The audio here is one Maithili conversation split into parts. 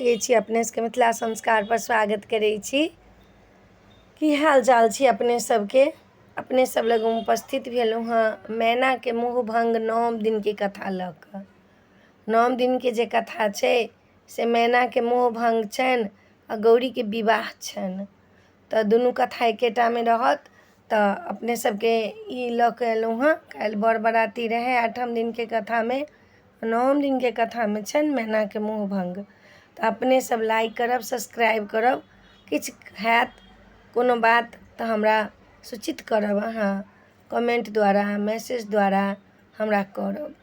लगै छी अपने सबके मिथिला संस्कार पर स्वागत करै छी। की हाल चाल छी अपने सबके? अपने सब लग उपस्थित भेलहुँ हँ मैना के मुँह भंग 9 दिन के कथा लऽ कऽ। 9 दिन के जे कथा छै से मैना के मुँह भंग छनि आ गौरी के विवाह छनि। तऽ दुनू कथा एकेटा में रहत। तऽ अपने सबके ई लऽ कऽ एलहुँ हँ। काल्हि बड़ बराती रहै 8म दिन के कथा में, 9म दिन के कथा में छनि मैना के मुँह भंग। तऽ अपने सब लाइक करब, सब्सक्राइब करब। किछु हैत कोनो बात तऽ हमरा सूचित करब, अहाँ कमेंट द्वारा, मैसेज द्वारा हमरा करब।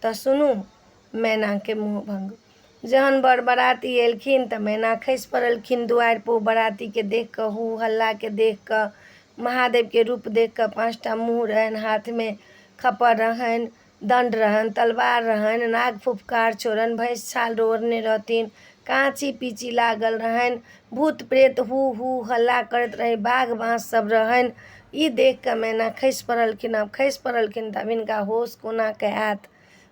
तऽ सुनू मैना के मुँह भंग। जहन बड़ बराती एलखिन तऽ मैना खसि पड़लखिन दुआरि पर। बराती के देख कऽ, हू हल्ला के देख कऽ, महादेव के रूप देख कऽ, 5टा मुँह रहनि, हाथ में खप्पर रहनि, दंड रहनि, तलवार रहनि, नाग फुफकार छोड़नि, भैंस छाल ओढ़ने रहथिन, काँची पीची लागल रहनि, भूत प्रेत हू हू हल्ला करैत रहे, बाघ बाँस सब रहनि। ई देख कऽ मैना खसि पड़लखिन। आब खसि पड़लखिन तऽ आब हिनका होश कोना के आयत?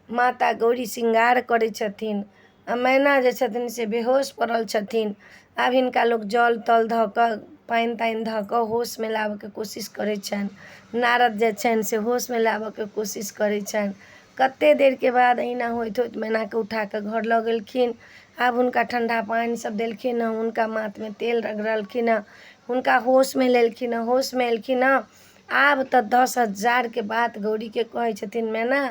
माता गौरी श्रृंगार करै छथिन आ मैना जे छथिन से बेहोश पड़ल छथिन। आब हिनका लोक जल तल धऽ कऽ, पानि तानि धऽ कऽ होश में लाबऽ के कोशिश करै छनि। नारद जे छनि से होश में लाबऽ के कोशिश करै छनि। कते देर के बाद अहिना होइत होइत मैना के उठा के घर लऽ गेलखिन। आब हुनका ठंडा पानि सब देलखिन हँ, हुनका माथ में तेल रगड़लखिन हँ, हुनका होश में लेलखिन हँ, होश में एलखिन हँ। आब तऽ 10,000 के बात गौरी के कहै छथिन मैना।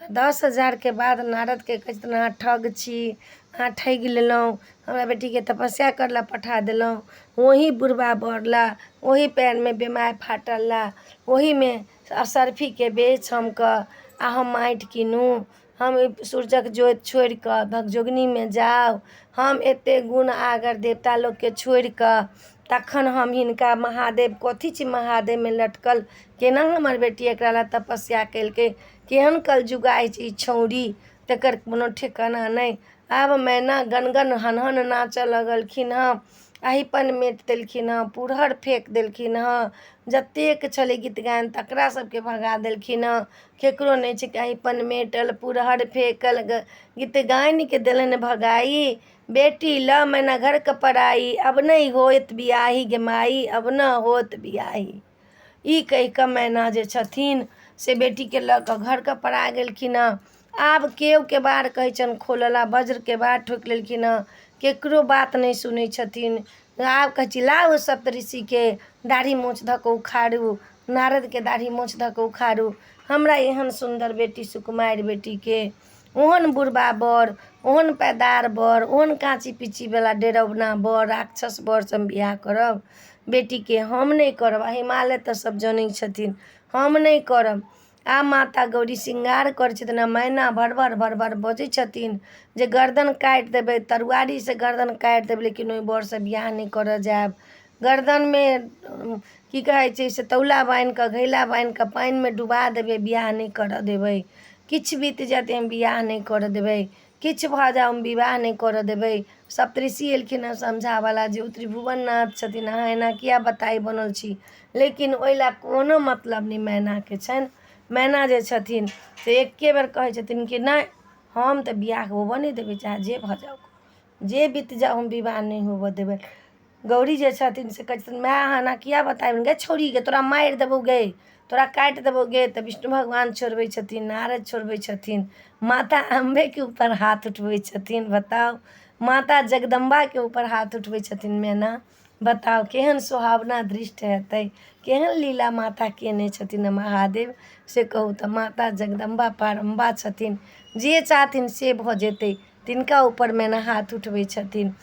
10,000 के बाद नारद के कहै छथिन अहाँ ठग छी, अहाँ ठगि लेलहुँ, हमरा बेटी के तपस्या करला पठा देलहुँ। वही बुढ़बा बरला, वही पैर में बेमाय फाटल ला, वही में असरफी के बेच हम कऽ आ हम माटि कीनू, हम सूरजक जोत छोड़ि कऽ भगजोगनी में जाउ, हम एते गुण आगर देवता लोक के छोड़ि कऽ तखन हम हिनका महादेव, कथी छी महादेव में लटकल, केना हमर बेटी एकरा ला तपस्या केलकै, केहन कलजुगाइ छै ई छौरी, तकर कोनो ठिकाना नहीं। आब मैना गनगन हनहन नाचऽ लगलखिन हँ, अहिपन मेट देलखिन हँ, पुरहर फेंक देलखिन हँ, जतेक छलै गीत गायन तकरा सबके भगा देलखिन हँ। केकरो नहीं छै कि अहिपन मेटल, पुरहर फेंकल, गीत गायन के देलनि भगाई। बेटी ल मैना घर क पराई, अब नहीं होत बियाही गे माई, अब न होत बियाही। ई कहि कऽ मैना जे छथिन से बेटी के लऽ कऽ घर के परा गेलखिन हँ। आब केओ के बार कहै छनि खोलला, वज्र के बार ठोकि लेलखिन हँ, केकरो बात नहीं सुनै छथिन। आब कहै छी लाउ सप्तऋषि के दाढ़ी मोछ धऽ कऽ उखाड़ू, नारद के दाढ़ी मोछ धऽ कऽ उखाड़ू, हमरा एहन सुंदर बेटी, सुकुमारि बेटी के, ओहन बुढ़बा बर, ओहन पैदार बर, ओहन काँची पीची वाला डेरौना बर, राक्षस बर से हम बियाह करब? बेटी के हम नहीं करब। हिमालय तऽ सब जनै छथिन, हम नहीं करब। आ माता गौरी श्रृंगार करै छथिन, मैना भर भर बजै छथिन जे गर्दन काटि देबै, तरुआरी से गर्दन काटि देबै, लेकिन ओहि बर से बियाह नहीं करऽ जायब। गर्दन में की कहै छै से तौला बान्हि कऽ, घैला बान्हि कऽ पानि में डुबा देबै, बियाह नहीं करऽ देबै। किछु बीत जायत हम बियाह नहीं करऽ देबै, किछु भऽ जाओ हम विवाह नहीं करऽ देबै। सप्तऋषि एलखिन हँ समझावला जे ओ त्रिभुवन नाथ छथिन, अहाँ एना किया बताई बनल छी। लेकिन ओहि ला कोनो मतलब नहीं मैना के छनि। मैना जे छथिन से एके बेर कहै छथिन कि नहीं, हम तऽ बियाह होबऽ नहीं देबै, चाहे जे भऽ जाओ, जे बीत जाओ हम विवाह नहीं होबऽ देबै। गौरी जे छथिन से कहै छथिन माय अहाँ एना किया बताई गे छौरी गे, तोरा मारि देबौ गे, तोरा काटि देबौ गे। तऽ विष्णु भगवान छोड़बै छथिन, नारद छोड़बै छथिन, माता अम्बे के ऊपर हाथ उठबै छथिन। बताओ, माता जगदम्बा के ऊपर हाथ उठबै छथिन मैना। बताओ केहन सुहावना दृष्टि हेतै, केहन लीला माता केने छथिन महादेव से कहू तऽ। माता जगदम्बा पारम्बा छथिन, जे चाहथिन से भऽ जेतै, तिनका ऊपर मैना हाथ उठबै छथिन।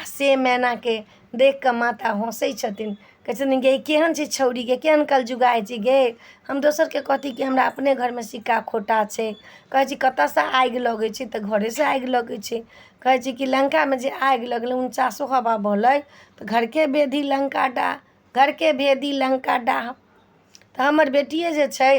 से मैना के देख कऽ माता हँसै छथिन, कहै छथिन गे केहन छै छौरी गे, केहन कलजुगाइ छै गे। हम दोसर के कहती कि हमरा अपने घर में सिक्का खोटा छै, कहै छी कतऽ से आगि लगै छै तऽ घरे से आगि लगै छै। कहै छी कि लंका में जे आगि लगलै 49 हवा बहलै तऽ घर के भेदी लंका डाह, घर के भेदी लंका डाह। तऽ हमर बेटिए जे छै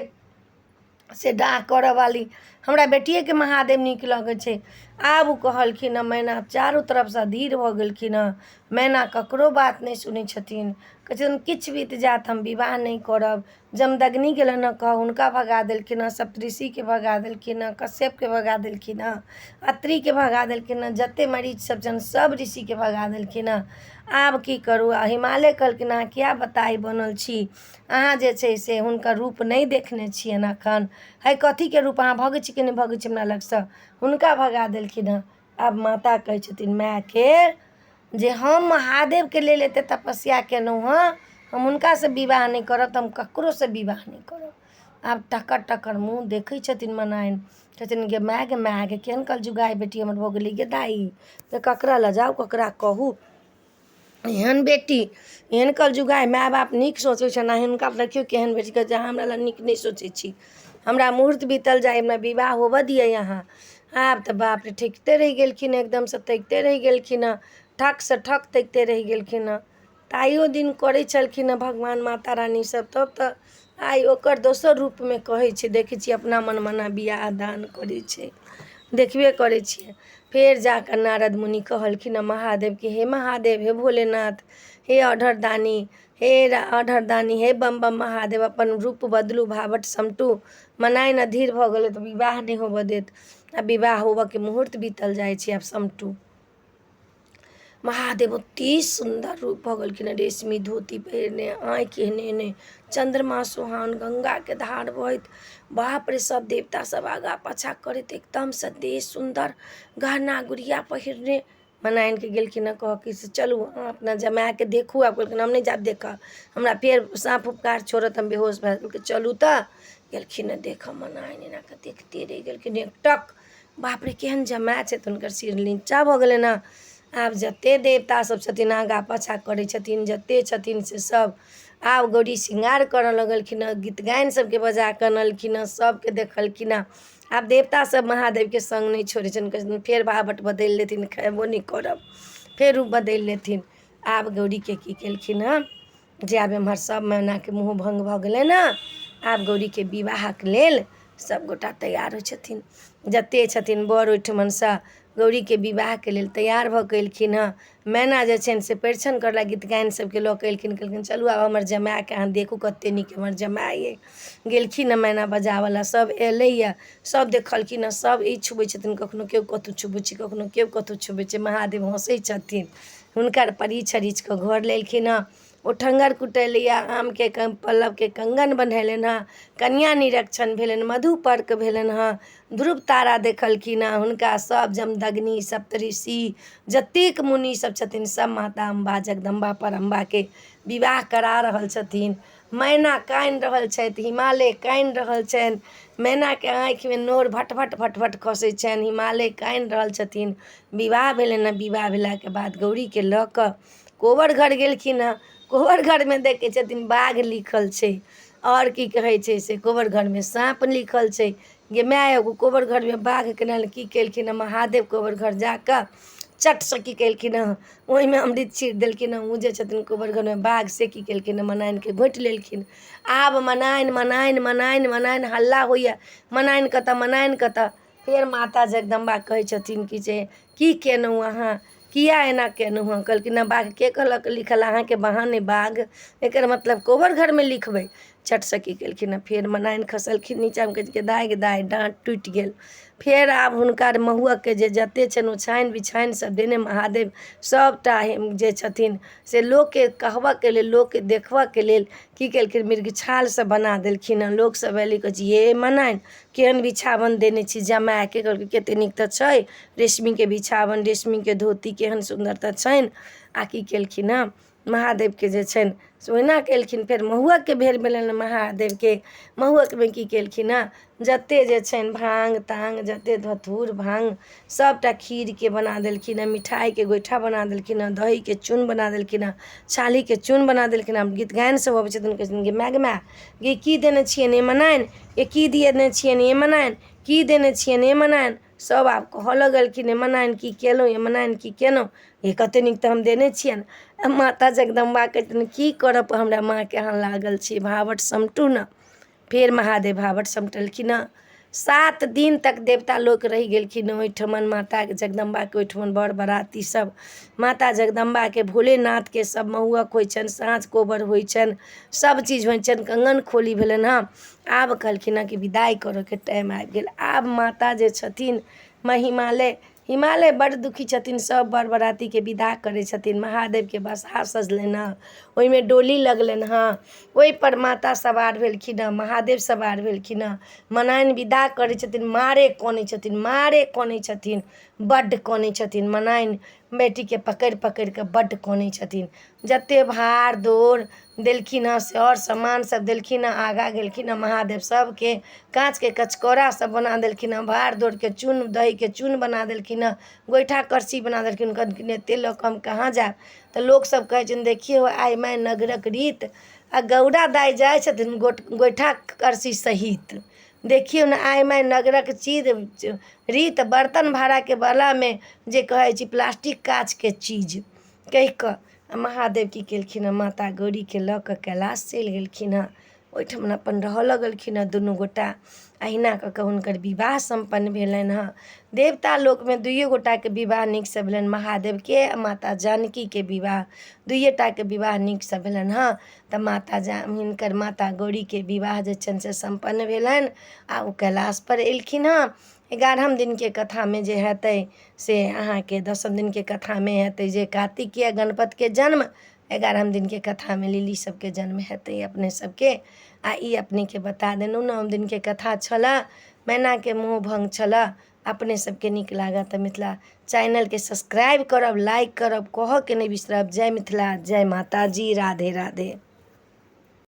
से डाह करऽ वाली हमरा बेटिएके महादेव नीक लगै छै। आब ओ कहलखिन हँ मैना चारू तरफसँ अधीर भऽ गेलखिन हँ। मैना ककरो बात नहि सुनै छथिन, कहै छथिन किछु बीत जायत हम विवाह नहि करब। जमदग्नि गेलनि हँ कह, हुनका भगा देलखिन हँ, सप्तऋषिके भगा देलखिन हँ, कश्यपके भगा देलखिन हँ, अत्रिके भगा देलखिन हँ, जतेक मरीच सब छनि सब ऋषिके भगा देलखिन हँ। आब की करू। हिमालय कहलखिन अहाँ किया बताइ बनल छी, अहाँ जे छै से हुनकर रूप नहि देखने छियनि एखन, है कथीके रूप, अहाँ भगै छी कि नहि भगै छी हमरा लगसँ, हुनका भगा देलखिन हँ। आब माता कहै छथिन मायके जे हम महादेवके लेल एतेक तपस्या केलहुँ हँ, हम हुनकासँ विवाह नहि करब तऽ हम ककरोसँ विवाह नहि करब। आब टकर टकर मुँह देखै छथिन मनाइन, कहथिन गे माय केहन कलजुगाइ बेटी हमर भऽ गेलै गे दाइ, तऽ ककरा लऽ जाउ ककरा कहू, एहन बेटी एहन कलजुगाइ। माय बाप नीक सोचै छनि आ हुनका देखियौ केहन बेटी, कहै छै अहाँ हमरा लए नीक नहि सोचै छी, हमरा मुहूर्त बीतल जाइ, हमरा विवाह होबऽ दियै अहाँ। आब तऽ बाप रे ठेकते रहि गेलखिन, एकदमसँ तकिते रहि गेलखिन हँ, ठकसँ ठक तकिते रहि गेलखिन हँ। ताइयो दिन करै छलखिन हँ भगवान माता रानी सब, तब तऽ आइ ओकर दोसर रूपमे कहै छै, देखै छियै अपना मनमाना बियाह दान करै छै, देखबे करै छियै। फेर जाकऽ नारद मुनि कहलखिन हँ महादेवके, हे महादेव, हे भोलेनाथ, हे अढ़रदानी, हे अढ़रदानी, हे बम बम महादेव, अपन रूप बदलू, भावट समटू। मनाइन अधीर भऽ गेलै तऽ विवाह नहि होबऽ देत, आ विवाह होबऽके मुहूर्त बीतल जाइ छै, आब समटू। महादेव अति सुन्दर रूप भऽ गेलखिन, रेशमी धोती पहिरने, आँखि एहने एहने, चंद्रमा सोहान, गंगाके धार बहैत, बाप रे सब देवता सब आगा पाछा करैत, एकदमसँ देह सुन्दर, गहना गुड़िया पहिरने। मनाइनके गेलखिन हँ कह कि से चलू अहाँ अपना जमायके देखू। आब कहलखिन हम नहि जायब देखऽ, हमरा फेर साँप उपकार छोड़त, हम बेहोश भए जायब। चलू तऽ गेलखिन हँ देखऽ, मनाइन एनाकऽ देखते रहि गेलखिन एकटक। बाप रे केहन जमाय छै, तऽ हुनकर सिर नीचा भऽ गेलनि हँ। आब जतेक देवता सब छथिन आगा पाछा करै छथिन, जतेक छथिन से सब आब गौरी श्रृंगार करऽ लगलखिन हँ, गीत गायन सबके बजा कऽ अनलखिन हँ, सबके देखलखिन हँ। आब देवता सब महादेवके संग नहि छोड़ै छनि, कहै छथिन फेर बाबट बदलि लेथिन, खेबो नहि करब, फेर रूप बदलि लेथिन। आब गौरीके की केलखिन हँ, जे आब एम्हर सब मैनाके मुँह भङ्ग भऽ गेलै ने, आब गौरीके विवाहके लेल सबगोटा तैयार होइ छथिन, जतेक छथिन बर ओहिठमनसँ गौरीके विवाहके लेल तैयार भऽ कऽ एलखिन हँ। मैना जे छनि से परिछन करला, गीत गायन सबके लऽ कऽ एलखिन, कहलखिन चलू आब हमर जमायके अहाँ देखू कतेक नीक हमर जमाय अइ। गेलखिन हँ मैना बजावला, सब एलैए, सब देखलखिन हँ, सब ई छुबै छथिन, कखनो केओ कतहु छुबै छै, कखनो केओ कतहु छुबै छै। महादेव हँसै छथिन, हुनकर परीछ छरीछ कऽ घर लेलखिन हँ। ओठङ्गर कुटेलिए, आमके पल्लवके कंगन बन्हेलनि हँ, कन्या निरक्षण भेलनि, मधुपर्क भेलनि हँ, ध्रुव तारा देखलखिन हँ। हुनका सब जमदग्नि सप्तऋषि जतेक मुनि सब छथिन, सब माता अम्बा जगदम्बा परम्बाके विवाह करा रहल छथिन। मैना कानि रहल छथि, हिमालय कानि रहल छनि, मैनाके आँखिमे नोर भट भट भट भट खसै छनि, हिमालय कानि रहल छथिन। विवाह भेलनि हँ, विवाह भेलाके बाद गौरीके लऽ कऽ कोबर घर गेलखिन हँ। कोबर घरमे देखै छथिन बाघ लिखल छै, आओर की कहै छै से कोबर घरमे साँप लिखल छै। गे माय एगो कोबर घरमे बाघ केना की केलखिन हँ महादेव, कोबर घर जाकऽ चटसँ की केलखिन हँ ओहिमे अमृत छीटि देलखिन हँ। ओ जे छथिन कोबर घरमे बाघ, से की केलखिन हँ मनाइनके घोंटि लेलखिन। आब मनाइन मनाइन मनाइन मनाइन हल्ला होइए, मनाइन कतऽ मनाइन कतऽ। फेर माता जगदम्बा कहै छथिन कि जे की केलहुँ अहाँ, किया एना केलहुँ हँ। कहलखिन हँ बाघ के कहलक लिखल, अहाँके बहाने बाघ, एकर मतलब कोबर घरमे लिखबै। चटसँ की केलखिन हँ फेर मनाइन खसलखिन नीचाँमे, कहै छै दाइ दाइ डाँट टुटि गेल। फेर आब हुनकर महुअके जे जतेक छनि ओछाइन बिछाइन सब देने महादेव सबटा जे छथिन से लोकके कहबऽके लेल, लोकके देखबऽके लेल की केलखिन, मृगछालसँ बना देलखिन हँ। लोकसब अएलै कहै छै ये मनाइन केहन बिछावन देने छी जमायके, कहलकै कतेक नीक तऽ छै, रेशमीके बिछावन, रेशमीके धोती, केहन सुन्दर तऽ छनि। आ की केलखिन हँ महादेवके जे छनि से ओहिना केलखिन। फेर महुअकके बेर भेलनि महादेवके, महुअकमे की केलखिन हँ, जतेक जे छनि भाङ्ग ताङ्ग, जतेक धतूर भाङ्ग सबटा खीरके बना देलखिन हँ, मिठाइके गोइठा बना देलखिन हँ, दहीके चून बना देलखिन हँ, छालीके चून बना देलखिन हँ। गीत गायन सब अबै छथिन, कहै छथिन गे माय गे की देने छियनि ये मनाइन, ये की देने छियनि ये मनाइन, की देने छियनि ये मनाइन। सब आब कहऽ लगलखिन हे मनाइन की केलहुँ, ये मनाइन की केलहुँ, हे कतेक नीक तऽ हम देने छियनि। माता जगदम्बा कहथिन की करब, हमरा माँके अहाँ लागल छी, भावट समटू ने। फेर महादेव भावट समटलखिन हँ, 7 दिन तक देवता लोक रहि गेलखिन ओहिठमन। माता जगदम्बाके ओहिठमन बड़ बराती सब माता जगदम्बाके भोलेनाथके सब महुअक होइ छनि, साँझ कोबर होइ छनि, सब चीज होइ छनि, कंगन खोली भेलनि हँ। आब कहलखिन हँ कि विदाइ करऽके टाइम आबि गेल। आब माता जे छथिन हिमालय बड़ दुखी छथिन, सब बड़ बरातीके विदा करै छथिन। महादेवके बसहा सजलनि हँ, ओहिमे डोली लगलनि हँ, ओहिपर माता सवार भेलखिन हँ, महादेव सवार भेलखिन हँ। मनाइन विदा करै छथिन, मारे कनै छथिन, बड्ड कनै छथिन। मनाइन बेटीके पकड़ि कऽ बड्ड कनै छथिन। जतेक भाड़ दौड़ देलखिन हँ सर सामान सब देलखिन हँ, आगाँ गेलखिन हँ महादेव सबके काँचके कचकौड़ा सब बना देलखिन हँ, भाड़ दौड़के चून दहीके चून बना देलखिन हँ, गोइठा करसी बना देलखिन। कहलखिन एतेक लऽ कऽ हम कहाँ जायब। तऽ लोक सब कहै छथिन देखियौ आइ माय नगरक रीत, आ गौड़ा दाइ जाइ छथिन गोइठा करसी सहित। देखियौ ने आइ माय नगरक चीज रीत, बर्तन भाड़ाके बलामे जे कहै छी प्लास्टिक काँचके चीज कहि कऽ महादेव की केलखिन हँ, माता गौरीके लऽ कऽ कैलाश चलि गेलखिन हँ। ओहिठमन अपन रहऽ लगलखिन हँ दुनू गोटा। अहिना कऽ कऽ हुनकर विवाह सम्पन्न भेलनि हँ। देवता लोकमे 2 गोटाके विवाह नीकसँ भेलनि, महादेवके आ माता जानकीके विवाह 2 टाके विवाह नीकसँ भेलनि हँ। तऽ हिनकर माता गौरीके विवाह जे छनि से सम्पन्न भेलनि आ ओ कैलाशपर एलखिन हँ। 11म दिनके कथामे जे हेतै से अहाँके 10म दिनके कथामे हेतै जे कार्तिकीय गणपतिके जन्म, 11म दिनके कथामे लिली सबके जन्म हेतै अपने सबके। आ ई अपनेके बता देलहुँ 9म दिनके कथा छलऽ, मैनाके मुँह भङ्ग छलऽ। अपने सबके नीक लागत तऽ मिथिला चैनलके सब्सक्राइब करब, लाइक करब, कहऽके नहि बिसरब। जय मिथिला, जय माता जी, राधे राधे।